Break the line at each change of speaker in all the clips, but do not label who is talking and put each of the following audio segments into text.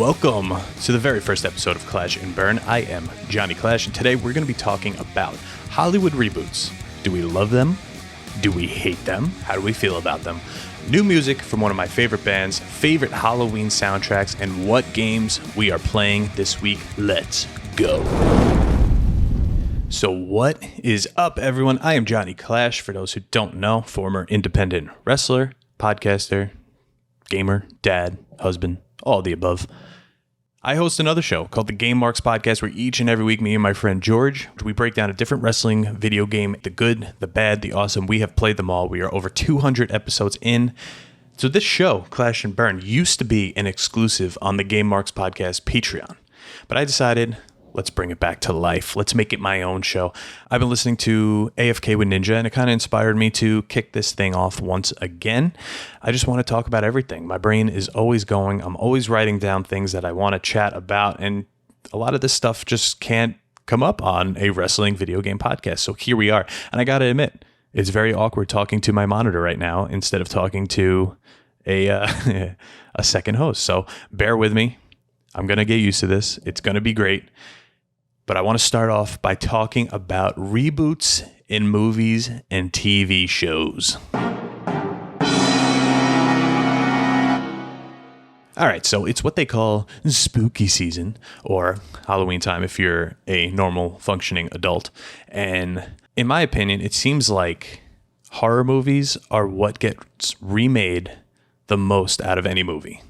Welcome to the very first episode of Clash and Burn. I am Johnny Clash, and today we're going to be talking about Hollywood reboots. Do we love them? Do we hate them? How do we feel about them? New music from one of my favorite bands, favorite Halloween soundtracks, and what games we are playing this week. Let's go. So what is up, everyone? I am Johnny Clash. For those who don't know, former independent wrestler, podcaster, gamer, dad, husband, all the above. I host another show called the Game Marks Podcast, where each and every week, me and my friend George, we break down a different wrestling video game, the good, the bad, the awesome. We have played them all. We are over 200 episodes in. So this show, Clash and Burn, used to be an exclusive on the Game Marks Podcast Patreon. But I decided, let's bring it back to life. Let's make it my own show. I've been listening to AFK with Ninja, and it kind of inspired me to kick this thing off once again. I just want to talk about everything. My brain is always going. I'm always writing down things that I want to chat about, and a lot of this stuff just can't come up on a wrestling video game podcast. So here we are. And I got to admit, it's very awkward talking to my monitor right now instead of talking to a second host. So bear with me. I'm going to get used to this. It's going to be great. But I want to start off by talking about reboots in movies and TV shows. All right, so it's what they call spooky season, or Halloween time if you're a normal functioning adult. And in my opinion, it seems like horror movies are what gets remade the most out of any movie.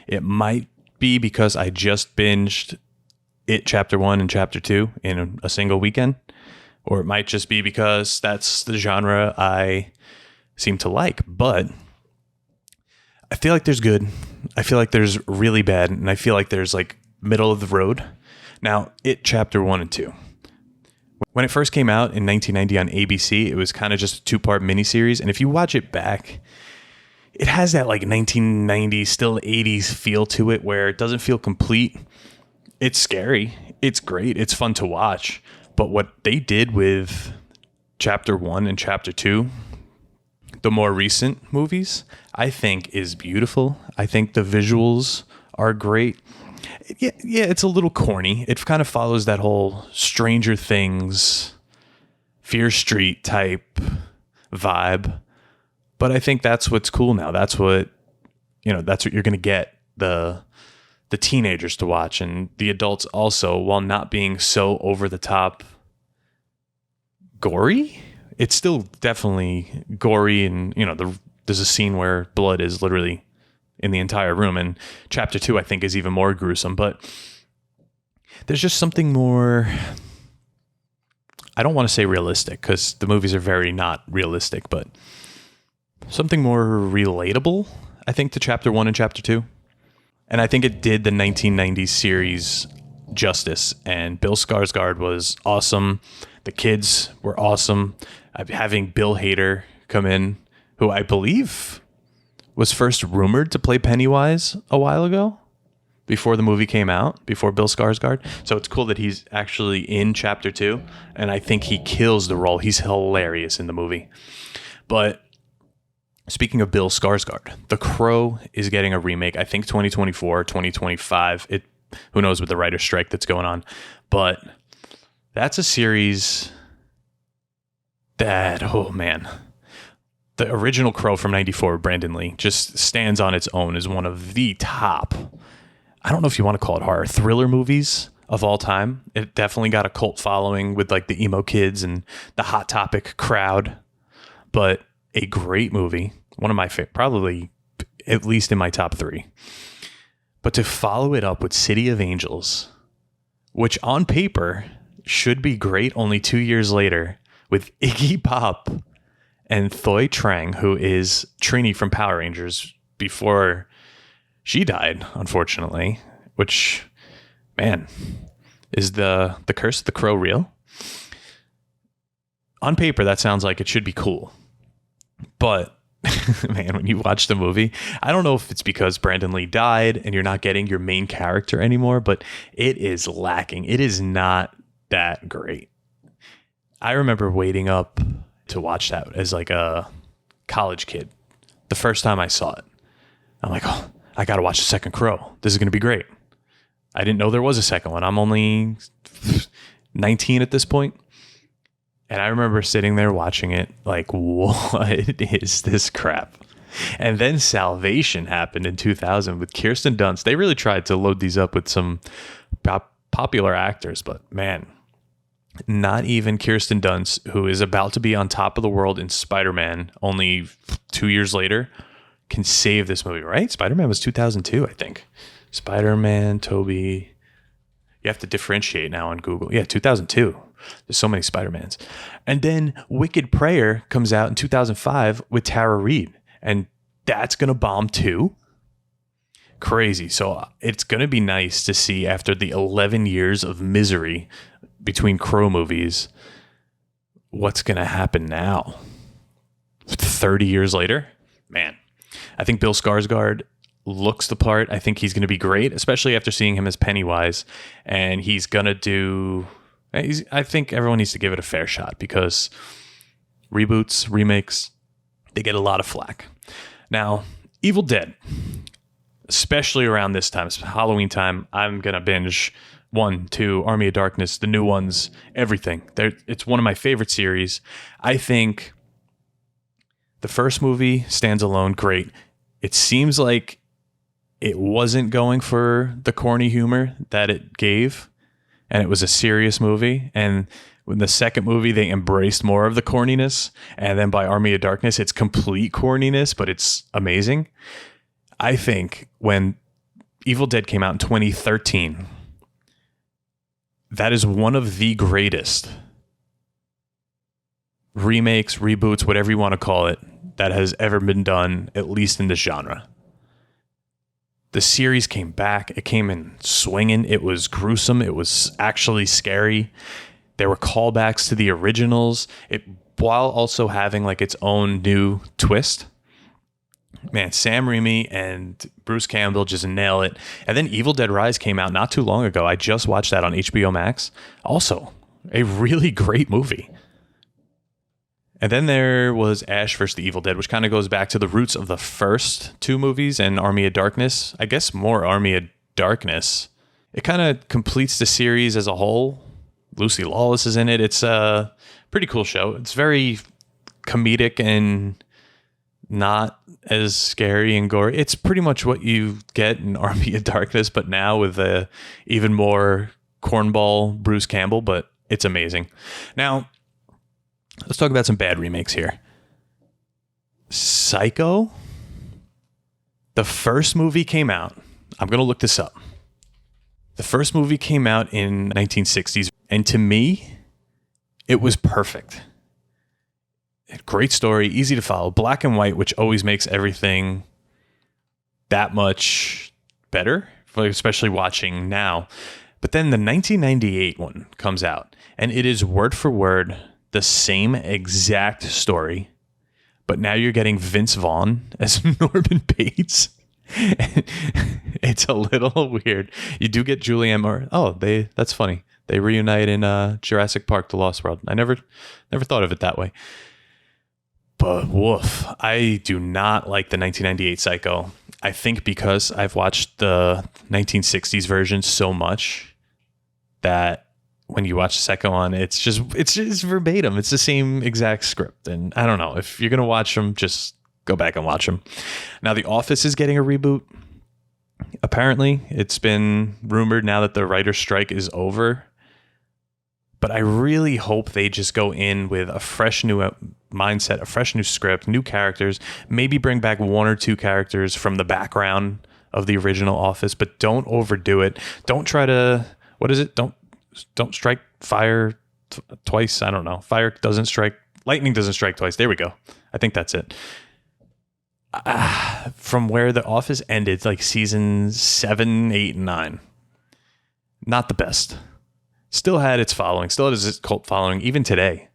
It might be because I just binged It Chapter 1 and Chapter 2 in a single weekend, or it might just be because that's the genre I seem to like. But I feel like there's good, I feel like there's really bad, and I feel like there's like middle of the road. Now, It Chapter 1 and 2. When it first came out in 1990 on ABC, it was kind of just a two-part miniseries, and if you watch it back, it has that like 1990s, still 80s feel to it, where it doesn't feel complete. It's scary. It's great. It's fun to watch. But what they did with Chapter 1 and Chapter 2, the more recent movies, I think is beautiful. I think the visuals are great. Yeah, it's a little corny. It kind of follows that whole Stranger Things, Fear Street type vibe. But I think that's what's cool now. That's what you're going to get the teenagers to watch, and the adults also, while not being so over the top gory. It's still definitely gory, and there's a scene where blood is literally in the entire room, and Chapter 2 I think is even more gruesome. But there's just something more, I don't want to say realistic, because the movies are very not realistic, but something more relatable, I think, to Chapter 1 and Chapter 2. And I think it did the 1990s series justice. And Bill Skarsgård was awesome. The kids were awesome. Having Bill Hader come in, who I believe was first rumored to play Pennywise a while ago, before the movie came out, before Bill Skarsgård. So it's cool that he's actually in Chapter 2. And I think he kills the role. He's hilarious in the movie. But speaking of Bill Skarsgård, The Crow is getting a remake. I think 2024, 2025. Who knows with the writer's strike that's going on. But that's a series that, oh man. The original Crow from 94, Brandon Lee, just stands on its own as one of the top, I don't know if you want to call it horror, thriller movies of all time. It definitely got a cult following with like the emo kids and the Hot Topic crowd. But a great movie, one of my favorite, probably at least in my top 3. But to follow it up with City of Angels, which on paper should be great, only 2 years later, with Iggy Pop and Thoi Trang, who is Trini from Power Rangers before she died, unfortunately. Which, man, is the curse of the Crow real? On paper, that sounds like it should be cool. But, man, when you watch the movie, I don't know if it's because Brandon Lee died and you're not getting your main character anymore, but it is lacking. It is not that great. I remember waiting up to watch that as like a college kid. The first time I saw it, I'm like, oh, I got to watch the second Crow. This is going to be great. I didn't know there was a second one. I'm only 19 at this point. And I remember sitting there watching it like, what is this crap? And then Salvation happened in 2000 with Kirsten Dunst. They really tried to load these up with some popular actors, but man, not even Kirsten Dunst, who is about to be on top of the world in Spider-Man only 2 years later, can save this movie, right? Spider-Man was 2002, I think. Spider-Man, Toby. You have to differentiate now on Google. Yeah, 2002. There's so many Spider-Mans. And then Wicked Prayer comes out in 2005 with Tara Reid. And that's going to bomb too. Crazy. So it's going to be nice to see after the 11 years of misery between Crow movies, what's going to happen now? 30 years later? Man, I think Bill Skarsgård looks the part. I think he's going to be great, especially after seeing him as Pennywise. And he's going to do... I think everyone needs to give it a fair shot because reboots, remakes, they get a lot of flack. Now, Evil Dead, especially around this time, Halloween time, I'm going to binge 1, 2, Army of Darkness, the new ones, everything. It's one of my favorite series. I think the first movie stands alone, great. It seems like it wasn't going for the corny humor that it gave, and it was a serious movie. And in the second movie, they embraced more of the corniness. And then by Army of Darkness, it's complete corniness, but it's amazing. I think when Evil Dead came out in 2013, that is one of the greatest remakes, reboots, whatever you want to call it, that has ever been done, at least in this genre. The series came back. It came in swinging. It was gruesome. It was actually scary. There were callbacks to the originals, while also having like its own new twist. Man, Sam Raimi and Bruce Campbell just nail it. And then Evil Dead Rise came out not too long ago. I just watched that on HBO Max. Also, a really great movie. And then there was Ash vs. the Evil Dead, which kind of goes back to the roots of the first two movies and Army of Darkness. I guess more Army of Darkness. It kind of completes the series as a whole. Lucy Lawless is in it. It's a pretty cool show. It's very comedic and not as scary and gory. It's pretty much what you get in Army of Darkness, but now with a even more cornball Bruce Campbell, but it's amazing. Now, let's talk about some bad remakes here. Psycho. The first movie came out. I'm going to look this up. The first movie came out in 1960s. And to me, it was perfect. Great story, easy to follow, black and white, which always makes everything that much better, especially watching now. But then the 1998 one comes out, and it is word for word the same exact story, but now you're getting Vince Vaughn as Norman Bates. It's a little weird. You do get Julianne Moore. That's funny. They reunite in Jurassic Park: The Lost World. I never thought of it that way. But woof, I do not like the 1998 Psycho. I think because I've watched the 1960s version so much that when you watch the second one, it's just verbatim. It's the same exact script. And I don't know, if you're going to watch them, just go back and watch them. Now, The Office is getting a reboot. Apparently, it's been rumored now that the writer's strike is over. But I really hope they just go in with a fresh new mindset, a fresh new script, new characters, maybe bring back one or two characters from the background of the original Office, but don't overdo it. Don't try to, what is it? Don't strike fire twice. I don't know. Lightning doesn't strike twice. There we go. I think that's it. From where The Office ended, like season 7, 8, and 9. Not the best. Still had its following, still has its cult following, even today.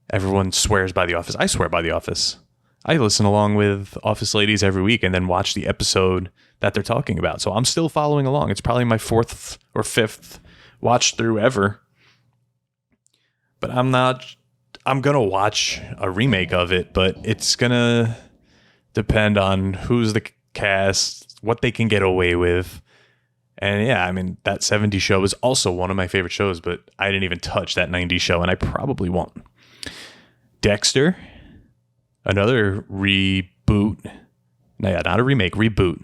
Everyone swears by The Office. I swear by The Office. I listen along with Office Ladies every week and then watch the episode that they're talking about. So I'm still following along. It's probably my 4th or 5th watch through ever. But I'm going to watch a remake of it, but it's going to depend on who's the cast, what they can get away with, And yeah, I mean, that 70s show is also one of my favorite shows, but I didn't even touch that 90s show, and I probably won't. Dexter, another reboot. No, yeah, not a remake, reboot.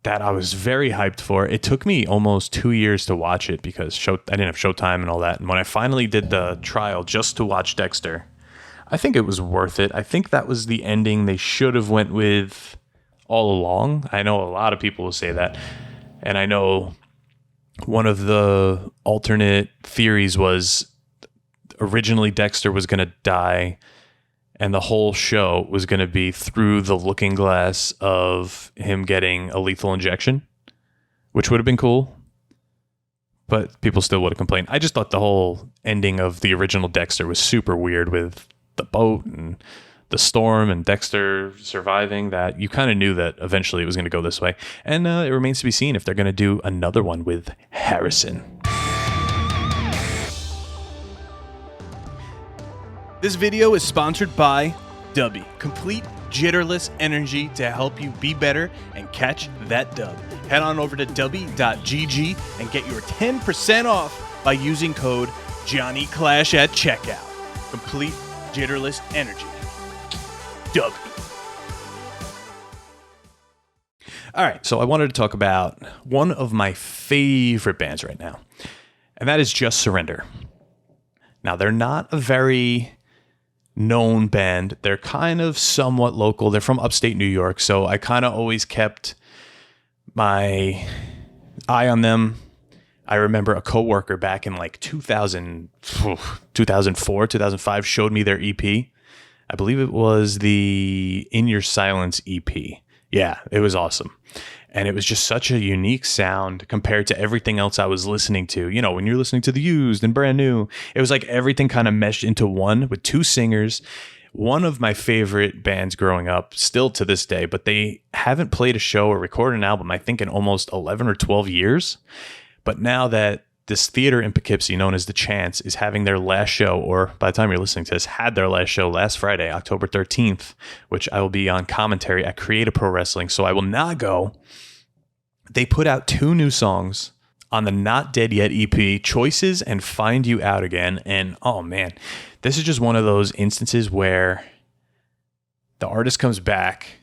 That I was very hyped for. It took me almost 2 years to watch it because I didn't have Showtime and all that. And when I finally did the trial just to watch Dexter, I think it was worth it. I think that was the ending they should have went with all along. I know a lot of people will say that. And I know one of the alternate theories was originally Dexter was going to die and the whole show was going to be through the looking glass of him getting a lethal injection, which would have been cool. But people still would have complained. I just thought the whole ending of the original Dexter was super weird with the boat and the storm and Dexter surviving, that you kind of knew that eventually it was going to go this way. And it remains to be seen if they're going to do another one with Harrison.
This video is sponsored by Dubby. Complete jitterless energy to help you be better and catch that dub. Head on over to dubby.gg and get your 10% off by using code JohnnyClash at checkout. Complete jitterless energy. Dubby.
All right, so I wanted to talk about one of my favorite bands right now, and that is Just Surrender. Now, they're not a very known band. They're kind of somewhat local. They're from upstate New York, so I kind of always kept my eye on them. I remember a coworker back in like 2004, 2005 showed me their EP. I believe it was the In Your Silence EP. Yeah, it was awesome. And it was just such a unique sound compared to everything else I was listening to. You know, when you're listening to The Used and Brand New, it was like everything kind of meshed into one with two singers. One of my favorite bands growing up, still to this day, but they haven't played a show or recorded an album, I think, in almost 11 or 12 years. But now that this theater in Poughkeepsie, known as The Chance, is having their last show, or by the time you're listening to this, had their last show last Friday, October 13th, which I will be on commentary at Creative Pro Wrestling, so I will not go. They put out 2 new songs on the Not Dead Yet EP, Choices and Find You Out Again, and oh man, this is just one of those instances where the artist comes back,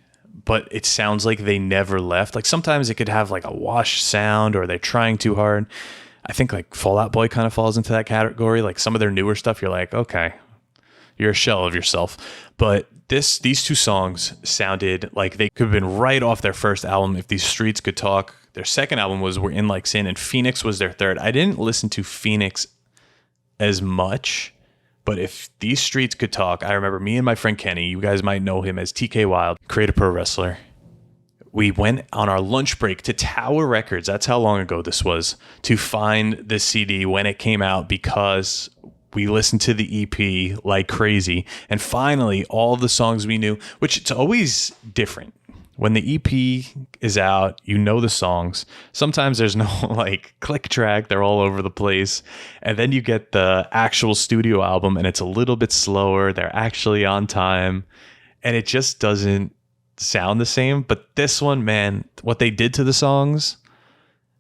but it sounds like they never left. Like sometimes it could have like a wash sound or they're trying too hard. I think like Fall Out Boy kind of falls into that category. Like some of their newer stuff, you're like, okay, you're a shell of yourself. But these 2 songs sounded like they could have been right off their first album, If These Streets Could Talk. Their second album was We're In Like Sin, and Phoenix was their third. I didn't listen to Phoenix as much, but If These Streets Could Talk, I remember me and my friend Kenny, you guys might know him as TK Wild, Creative Pro Wrestler. We went on our lunch break to Tower Records. That's how long ago this was, to find this CD when it came out, because we listened to the EP like crazy. And finally, all the songs we knew, which it's always different. When the EP is out, you know the songs. Sometimes there's no like click track. They're all over the place. And then you get the actual studio album and it's a little bit slower. They're actually on time. And it just doesn't sound the same. But this one, man, what they did to the songs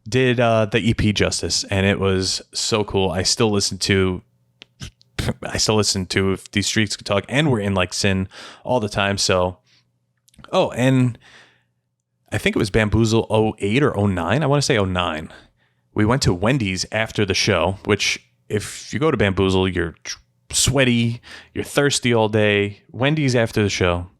did the EP justice. And it was so cool. I still listen to If These Streets Could Talk and We're In Like Sin all the time. So, oh, and I think it was Bamboozle 08 or 09. I want to say 09. We went to Wendy's after the show, which if you go to Bamboozle, you're sweaty, you're thirsty all day. Wendy's after the show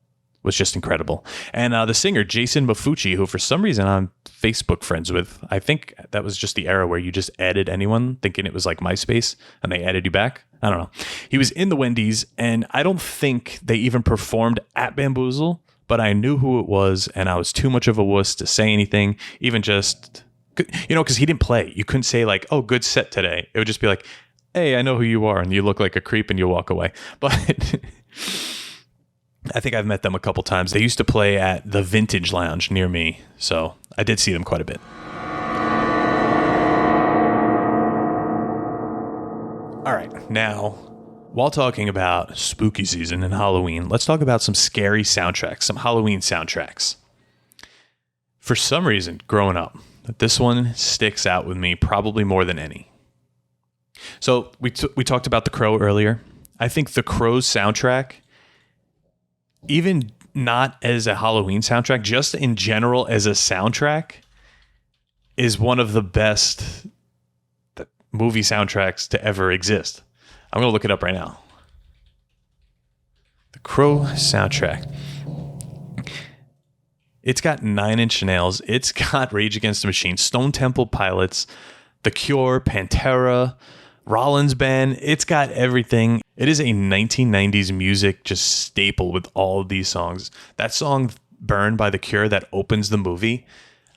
was just incredible. And the singer, Jason Mafucci, who for some reason I'm Facebook friends with, I think that was just the era where you just added anyone thinking it was like MySpace and they added you back. I don't know. He was in the Wendy's and I don't think they even performed at Bamboozle, but I knew who it was and I was too much of a wuss to say anything, even just, you know, because he didn't play. You couldn't say like, oh, good set today. It would just be like, hey, I know who you are, and you look like a creep and you walk away. But I think I've met them a couple times. They used to play at the Vintage Lounge near me, so I did see them quite a bit. All right, now, while talking about spooky season and Halloween, let's talk about some scary soundtracks, some Halloween soundtracks. For some reason, growing up, This one sticks out with me probably more than any. So we talked about The Crow earlier. I think The Crow's soundtrack, even not as a Halloween soundtrack, just in general as a soundtrack, is one of the best movie soundtracks to ever exist. I'm going to look it up right now. The Crow soundtrack. It's got Nine Inch Nails. It's got Rage Against the Machine, Stone Temple Pilots, The Cure, Pantera, Rollins Band. It's got everything. It is a 1990s music just staple with all of these songs. That song, Burn by The Cure, that opens the movie,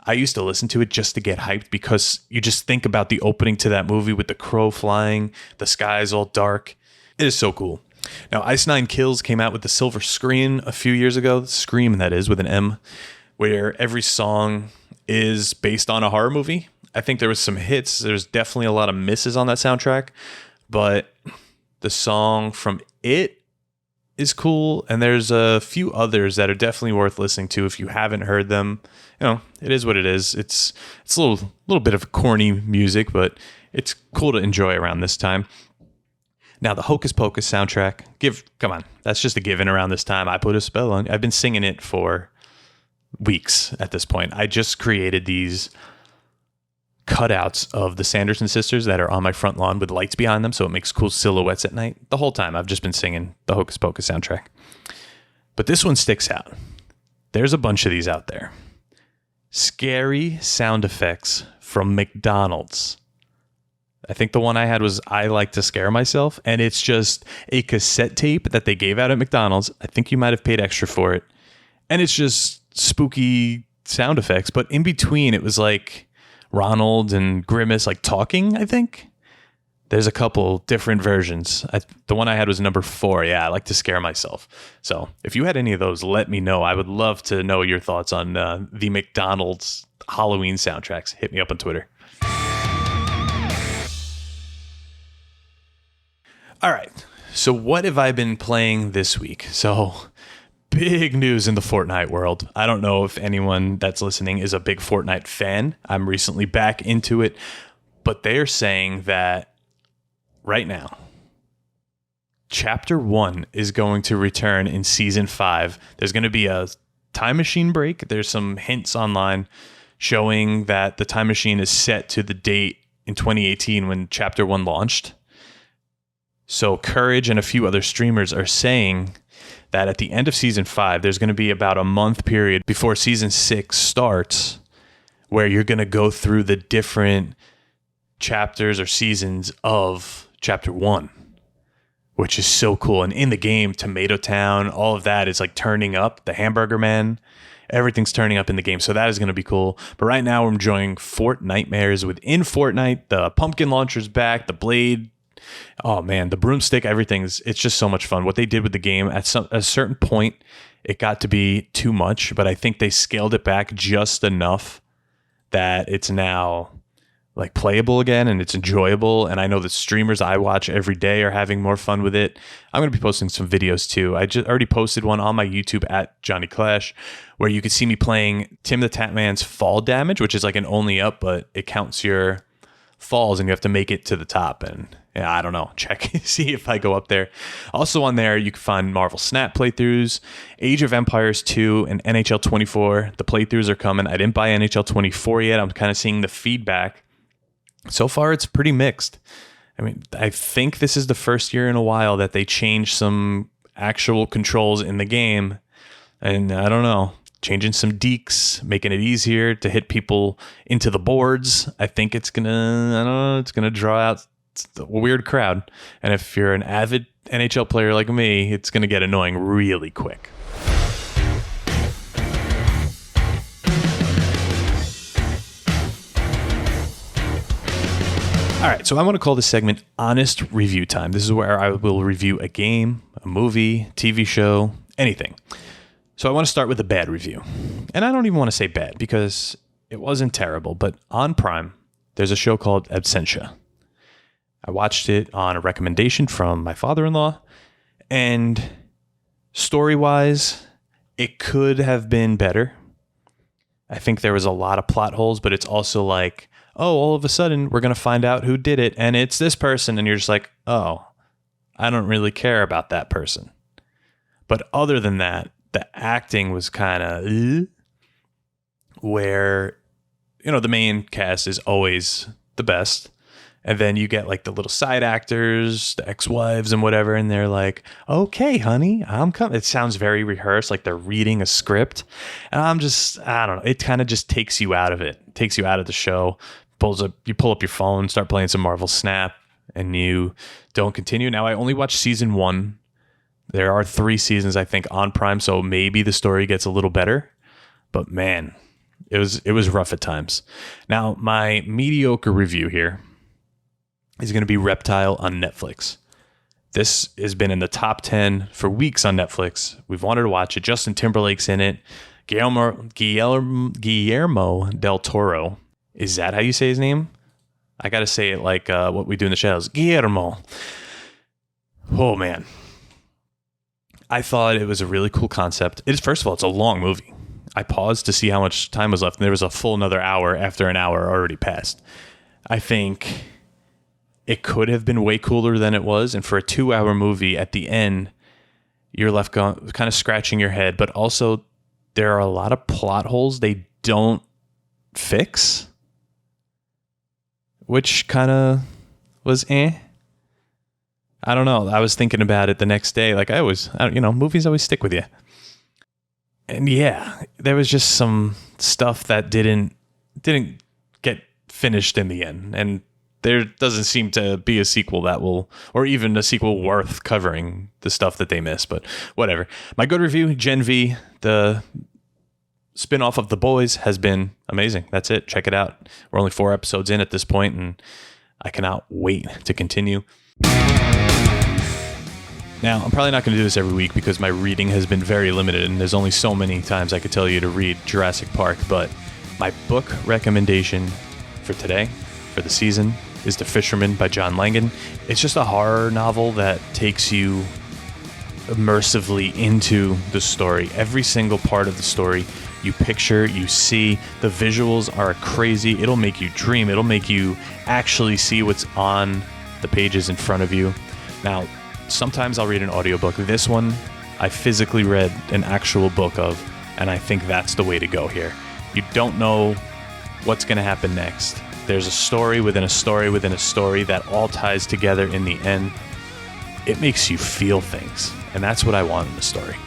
I used to listen to it just to get hyped because you just think about the opening to that movie with the crow flying, the sky is all dark. It is so cool. Now, Ice Nine Kills came out with the Silver Screen a few years ago. Scream, that is, with an M, where every song is based on a horror movie. I think there was some hits. There's definitely a lot of misses on that soundtrack, but the song from It is cool, and there's a few others that are definitely worth listening to if you haven't heard them. You know, it is what it is. It's a little bit of corny music, but it's cool to enjoy around this time. Now, the Hocus Pocus soundtrack, come on, that's just a given around this time. I put a spell on. I've been singing it for weeks at this point. I just created these cutouts of the Sanderson sisters that are on my front lawn with lights behind them, so it makes cool silhouettes at night. The whole time I've just been singing the Hocus Pocus soundtrack. But this one sticks out. There's a bunch of these out there. Scary sound effects from McDonald's. I think the one I had was I Like to Scare Myself, and it's just a cassette tape that they gave out at McDonald's. I think you might have paid extra for it. And it's just spooky sound effects, but in between it was like Ronald and Grimace like talking, I think. There's a couple different versions. The one I had was number 4. Yeah, I Like to Scare Myself. So if you had any of those, let me know. I would love to know your thoughts on the McDonald's Halloween soundtracks. Hit me up on Twitter. All right. So what have I been playing this week? So big news in the Fortnite world. I don't know if anyone that's listening is a big Fortnite fan. I'm recently back into it, but they're saying that right now, Chapter 1 is going to return in Season 5. There's going to be a time machine break. There's some hints online showing that the time machine is set to the date in 2018 when Chapter 1 launched. So Courage and a few other streamers are saying that at the end of Season 5, there's going to be about a month period before Season 6 starts where you're going to go through the different chapters or seasons of Chapter 1, which is so cool. And in the game, Tomato Town, all of that is like turning up. The Hamburger Man, everything's turning up in the game. So that is going to be cool. But right now, we're enjoying Fort Nightmares within Fortnite. The pumpkin launcher's back, the blade. Oh man, the broomstick, it's just so much fun. What they did with the game at a certain point, it got to be too much, but I think they scaled it back just enough that it's now like playable again and it's enjoyable. And I know the streamers I watch every day are having more fun with it. I'm going to be posting some videos too. I just already posted one on my YouTube at Johnny Clash where you can see me playing Tim the Tatman's fall damage, which is like an only up, but it counts your falls and you have to make it to the top. And yeah, I don't know. Check, see if I go up there. Also on there, you can find Marvel Snap playthroughs, Age of Empires 2, and NHL 24. The playthroughs are coming. I didn't buy NHL 24 yet. I'm kind of seeing the feedback. So far, it's pretty mixed. I mean, I think this is the first year in a while that they changed some actual controls in the game. And I don't know, changing some deeks, making it easier to hit people into the boards. I think it's gonna draw out a weird crowd. And if you're an avid NHL player like me, it's gonna get annoying really quick. All right, so I want to call this segment Honest Review Time. This is where I will review a game, a movie, TV show, anything. So I want to start with a bad review. And I don't even want to say bad because it wasn't terrible, but on Prime, there's a show called Absentia. I watched it on a recommendation from my father-in-law, and story-wise, it could have been better. I think there was a lot of plot holes, but it's also like, oh, all of a sudden we're going to find out who did it, and it's this person, and you're just like, oh, I don't really care about that person. But other than that, the acting was kind of where, the main cast is always the best. And then you get like the little side actors, the ex-wives and whatever, and they're like, okay, honey, I'm coming. It sounds very rehearsed, like they're reading a script. And I don't know. It kind of just takes you out of it. It takes you out of the show. You pull up your phone, start playing some Marvel Snap, and you don't continue. Now, I only watched season 1. There are 3 seasons, I think, on Prime, so maybe the story gets a little better. But man, it was rough at times. Now, my mediocre review here is going to be Reptile on Netflix. This has been in the top 10 for weeks on Netflix. We've wanted to watch it. Justin Timberlake's in it. Guillermo del Toro. Is that how you say his name? I got to say it like What We Do in the Shadows. Guillermo. Oh, man. I thought it was a really cool concept. First of all, it's a long movie. I paused to see how much time was left, and there was a full another hour after an hour already passed. I think it could have been way cooler than it was. And for a 2-hour movie, at the end, you're left kind of scratching your head. But also, there are a lot of plot holes they don't fix, which kind of was I don't know. I was thinking about it the next day. Like movies always stick with you. And yeah, there was just some stuff that didn't get finished in the end. And there doesn't seem to be a sequel that will, or even a sequel worth covering the stuff that they miss, but whatever. My good review, Gen V, the spinoff of The Boys, has been amazing. That's it. Check it out. We're only 4 episodes in at this point, and I cannot wait to continue. Now, I'm probably not going to do this every week because my reading has been very limited, and there's only so many times I could tell you to read Jurassic Park, but my book recommendation for today, for the season, is The Fisherman by John Langan. It's just a horror novel that takes you immersively into the story. Every single part of the story you picture, you see. The visuals are crazy. It'll make you dream. It'll make you actually see what's on the pages in front of you. Now, sometimes I'll read an audiobook. This one, I physically read an actual book of, and I think that's the way to go here. You don't know what's going to happen next. There's a story within a story within a story that all ties together in the end. It makes you feel things, and that's what I want in a story.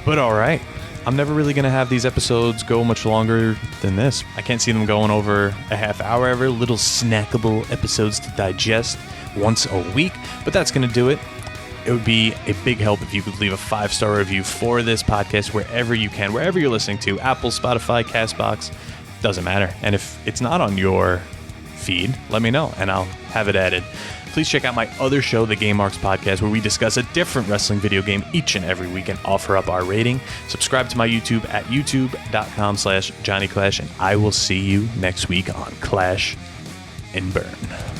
But all right, I'm never really going to have these episodes go much longer than this. I can't see them going over a half hour ever. Little snackable episodes to digest once a week, but that's going to do it. It would be a big help if you could leave a 5-star review for this podcast wherever you can, wherever you're listening to, Apple, Spotify, CastBox, doesn't matter. And if it's not on your feed, let me know and I'll have it added. Please check out my other show, The Game Marks Podcast, where we discuss a different wrestling video game each and every week and offer up our rating. Subscribe to my YouTube at youtube.com/JohnnyClash, and I will see you next week on Clash and Burn.